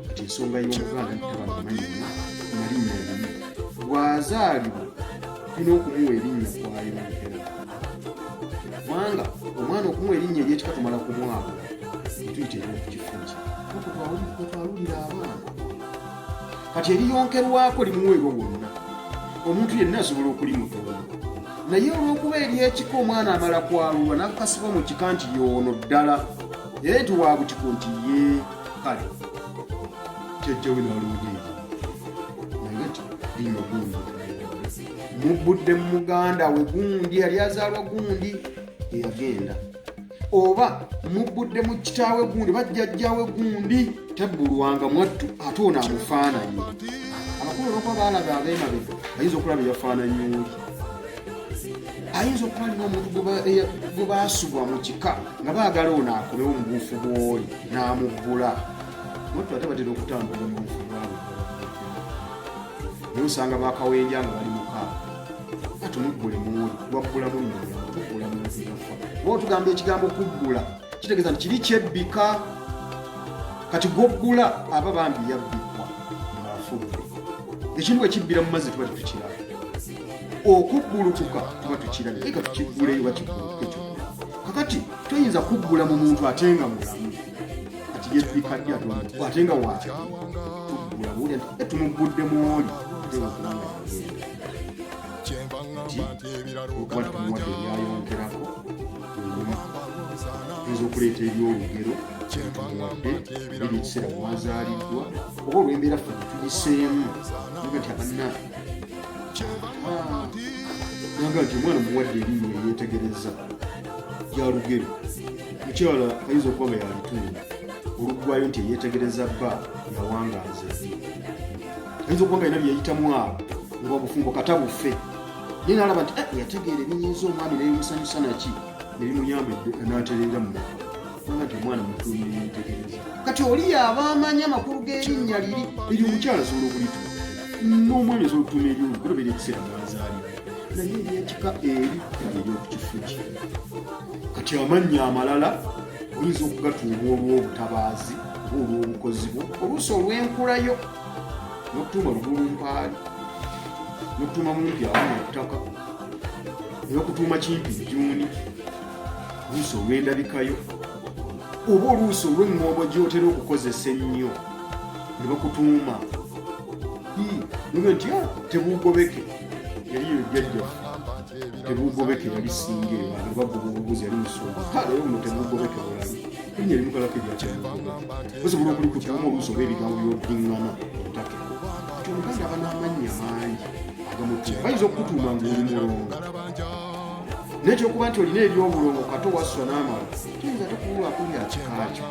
kati ensonga y'omuganda tabana amannya nalinnya limu bw'azaalibwa tulina okumuwa erinnya kwayongera kubanga omwana okumuwa erinnya ery'ekika tumala kumwaka tuyita ery'okukifunza twalulira abaana kati eriyonkerwako limuweebwa wonna omuntu yenna asobola okulimutola naye olw'okuba ery'ekika omwana amala kwalulwa nakasiba mu kika nti yoono ddala era nti wa butiko nti ye kale kyejjawe nalugeri naye nti lino gundi mubbudde mu muganda we gundi yali azaalwa gundi eyagenda oba mubbudde mu kitaawe gundi bajjajjawe gundi tebbulwanga mwattu ate ono amufaananye abakulu olwokuba baalabe ab'emabega ayinza okulaba eyafaananye oli ayinza okuba alina omuntu gwe baasubwa mu kika nga baagala ono akomewo mu buufu bw'oli n'amubbula mwattu ate batera okutambula mu buufu bwabwe naye osanga bakawenja nga bali mukaaga atumuggule muoli wabbulamu nnyina tubbula muntu yafa oba otugamba ekigambo kubbula kitegeeza nti kiri kyebbika kati gobbula aba bambi yabbikwa ng'afudde ekintu bwe kibbira mu mazzi tuba tetukiraba okubbulukuka tuba tukirabye eka tukigguleyo bakigguluka ekyo kakati toyinza kubbula mu muntu ate nga mulamu kati yebbika ddi ate nga waaki tubbula buuli nti tumubbudde muoli ate wakubanga okuba tumuwadde ebyayongerako tuyinza okuleeta ebyolugero tumuwadde biri ekiseera mwazaaliddwa oba olw'embeera ffe tugiseemu nga nti abanna naga nti omwana muwadde erinnya eryetegereza lya lugero mukyala ayinza okuba nga yalitunda oluggwayo nti eyetegereza bba yawangaaza ayinza okuba nga yina byeyitamu abo nga obufumbo katabufe naye naalaba nti yategeera ebinyiiza omwami nebimusanyusa naki nebimuyamba n'atereera mu nga nti omwana mutuume yetegereza kati oli yaaba amanya amakulu g'erinnya liri eryo omukyala asobola okulituma n'omwana asobola okutuuma eryolugero beri ekiseera mwazaalibwa naye eryekika eri eryokukifuki kati amannya amalala oyinza okugatuuma olw'obutabaazi oba olw'obukozi bwo oluusi olw'enkulayo n'okutuuma lugulumpaali n'okutuuma mumpi awamu okutaka n'okutuuma kimpi jjuuni oluusi olw'endabikayo oba oluusi olw'eŋŋombo gy'otera okukozesa ennyo ne bakutuuma nge nti tebuugobeke yali yo jjajjaffe tebuugobeke yali singa eyo bagoba obuguzi yali musonga kaleyo muno tebuugobeke bulabi erinnya limukalako eryakyabugobeke osobola okulikutuuma oluusi oba ebigambo by'oddiŋŋana obutake kati omuganda aba n'amannya mangi agamutuuma bayinza okukutuuma ng'oli mulongo nekyokuba nti olina eryobulongo kato wasswa n'amala tuyinza tekubulwako lyakikakyo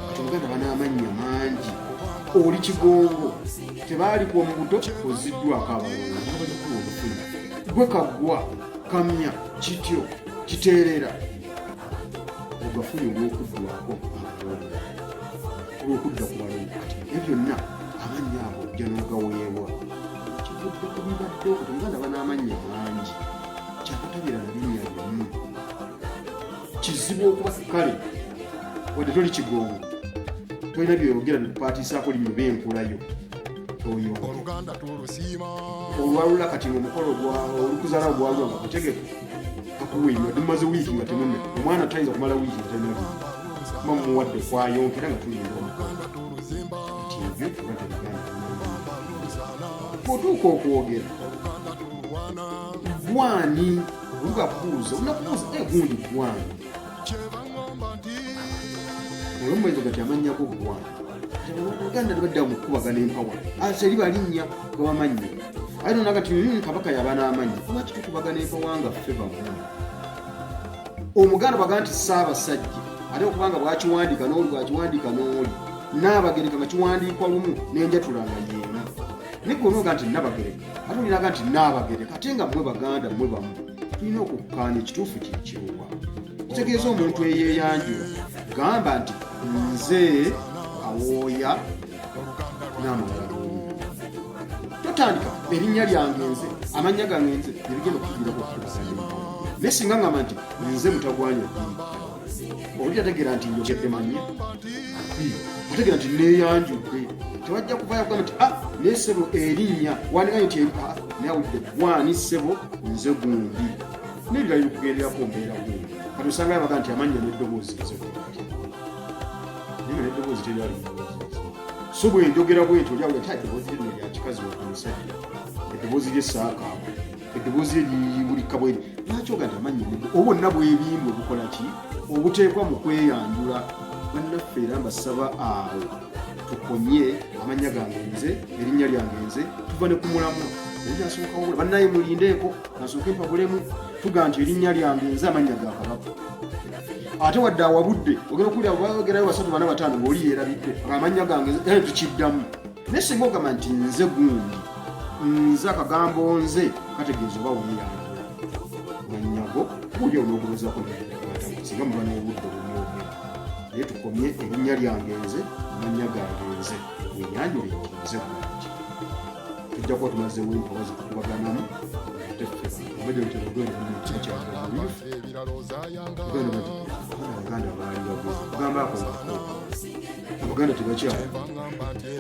kati omuganda aba n'amannya mangi oli kigongo tebaaliko omubuto oziddwako abalongo abazakuba obufuna gwe kaggwa kamya kityo kiteerera ogafunye olw'okuddwako abalongo olw'okudda ku balongo kati ebyo byonna amannya ago ojja n'ogaweebwa kivudde ku bibadde okuti omuganda aba n'amannya mangi kyakatabira na linnya limu kizibu okuba kale wadde toli kigongo tolina byoyogera nekupaatiisaako linnyo benkulayo olwalula kati omukolo olukuzaala ogwalwa nga kutegeku akuwenywa tumaze wiiki nga temume omwana tayinza kumala wiiki nga tenali ma mumuwadde kwayonkera nga tulinda omukolo nti ebyo tuba tebiganda otuuka okwogera gwani olugakubuuza olunakubuuza gundi gwani olwomwezi gati amanyako gwani Uganda libadde mukubagana empawa aseri balinnya gabamanyi ayi nona kati kabaka yaba n'amanyi lwaki tukubagana empawa nga ffe bamu omuganda baga nti Ssaabasajja ate okubanga bwakiwandiika n'oli bwakiwandiika n'oli Nnabagereka nga kiwandiikwa lumu n'enjatula nga yeena naye gwe onoga nti Nnabagereka ate olinaga nti Nnaabagereka ate nga mmwe Baganda mmwe bamu tulina okukkaanya ekituufu kikiruwa kitegeeza omuntu eyeeyanjula gamba nti nze awooya n'amagala totandika erinnya lyange nze amannya gange nze nebigenda okukugirako okukubagana naye singa ngamba nti nze Mutagwanya oli tategeera nti njogedde mannya ategera nti neeyanjudde tewajja kuvaayo kugamba nti naye ssebo erinnya wandikanye nti nayawudde gwani ssebo nze gundi nebirali bikugenderako mbeera gundi kati osangayo baga nti amanya n'eddoboozi nze gundi naye n'eddoboozi teryali so bwe njogera bwenti olyawula ti eddoboozi lino lya kikazi wamusajja eddoboozi ly'essaakaamu eddoboozi liyibulikka bweri lwaki oga nti amanya obwonna bwebimbi obukola ki obuteekwa mu kweyanjula bannaffe era mbasaba awo tukomye amanya gange nze erinnya lyange nze tuva ne ku mulamwa erinyasobokawo bannaye mulindeeko nasooke mpabulemu tuga nti erinnya lyange nze amanya ga Kabaka ate wadde awabudde ogenda okulya bagerayo 3 4 5 ng'oli yeerabidde amanya gange tukiddamu naye singa ogamba nti nze gundi nze akagambo nze kategeeza oba weeyanjula manyago kuulya onookulozaako singa muba n'obudde obunyooge naye tukomye erinnya lyange nze amanya gange nze weeyanjule nze gundi tujja kuba tumazeewo empawazi kukubaganamu abaganda tebakyala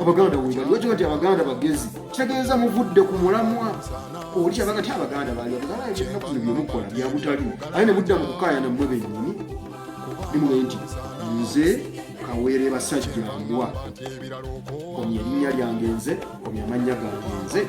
abaganda webaliwakyo nti abaganda bagezi kitegeeza muvudde ku mulamwa oli kyabaga ti abaganda balinaku bino byemukola byabutali aye ne mudda mu kukaayana mmwe bennyini nimugaye nti nze Kawere basajja mbwa komye erinnya lyange nze komye amanya gange nze